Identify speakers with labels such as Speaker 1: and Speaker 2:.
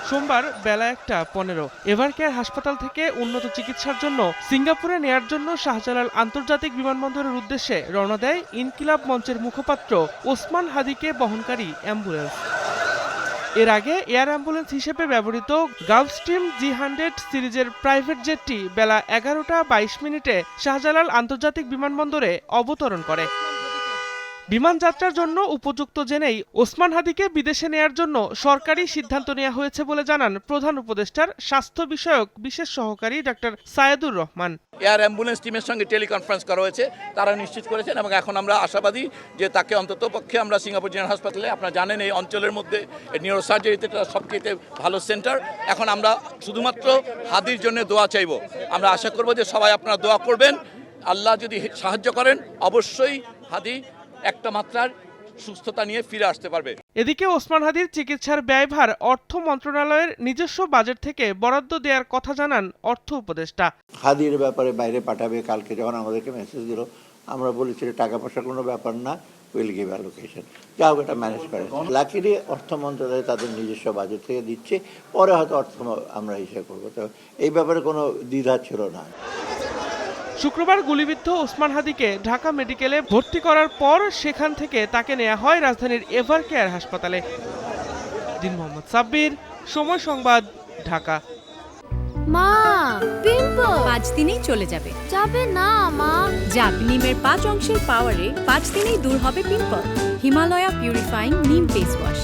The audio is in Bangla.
Speaker 1: সোমবার বেলা ১:১৫ এভারকেয়ার হাসপাতাল থেকে উন্নত চিকিৎসার জন্য সিঙ্গাপুরে নেয়ার জন্য শাহজালাল আন্তর্জাতিক বিমানবন্দরের উদ্দেশ্যে রওনা দেয় ইনকিলাব মঞ্চের মুখপাত্র ওসমান হাদিকে বহনকারী অ্যাম্বুলেন্স। এর আগে এয়ার অ্যাম্বুলেন্স হিসেবে ব্যবহৃত গালফস্ট্রিম G100 সিরিজের প্রাইভেট জেটটি বেলা ১১:২২ শাহজালাল আন্তর্জাতিক বিমানবন্দরে অবতরণ করে। বিমানযাত্রার জন্য উপযুক্ত জেনেই ওসমান হাদিকে বিদেশে নেয়ার জন্য সরকারি সিদ্ধান্ত নেওয়া হয়েছে বলে জানান প্রধান উপদেষ্টার স্বাস্থ্য বিষয়ক বিশেষ সহকারী doctor Sayedur Rahman.
Speaker 2: Air ambulance টিমের সঙ্গে টেলিকনফারেন্স করা হয়েছে, তারা নিশ্চিত করেছেন এবং এখন আমরা আশাবাদী যে তাকে অন্তত পক্ষে আমরা সিঙ্গাপুর জেনারেল হাসপাতালে, আপনারা জানেন এই অঞ্চলের মধ্যে নিউরোসার্জারিতে সবচেয়ে ভালো সেন্টার, এখন আমরা শুধুমাত্র হাদির জন্য দোয়া চাইব। আমরা আশা করব যে সবাই আপনারা দোয়া করবেন, আল্লাহ যদি সাহায্য করেন অবশ্যই হাদি একটা মাত্রার সুস্থতা নিয়ে ফিরে আসতে পারবে।
Speaker 1: এদিকে ওসমান হাদির চিকিৎসার ব্যয়ভার অর্থ মন্ত্রণালয়ের নিজস্ব বাজেট থেকে বরাদ্দ দেওয়ার কথা জানান অর্থ উপদেষ্টা।
Speaker 3: হাদির ব্যাপারে বাইরে পাঠাবে, কালকে যখন আমাদেরকে মেসেজ দিল আমরা বলেছি টাকা পয়সা কোনো ব্যাপার না, উইল গিভ অ্যালোকেশন, যা হোক এটা ম্যানেজ করে। লাকিলি অর্থ মন্ত্রণালয় তাদের নিজস্ব বাজেট থেকে দিচ্ছে, পরে হয়তো অর্থ আমরা হিসেব করবো, তো এই ব্যাপারে কোনো দ্বিধা ছিল না।
Speaker 1: শুক্রবার গুলিবিদ্ধ ওসমান হাদিকে ঢাকা মেডিকেলে ভর্তি করার পর সেখান থেকে তাকে নেওয়া হয় রাজধানীর এভারকেয়ার হাসপাতালে। দিন মোহাম্মদ সাব্বির, সময় সংবাদ, ঢাকা।
Speaker 4: মা, পিম্পল
Speaker 5: 5 দিনেই চলে যাবে।
Speaker 4: যাবে না মা।
Speaker 5: যাক, নিমের 5 অংশের পাওয়ারে 5 দিনেই দূর হবে পিম্পল। হিমালয়া পিউরিফাইং নিম ফেস ওয়াশ।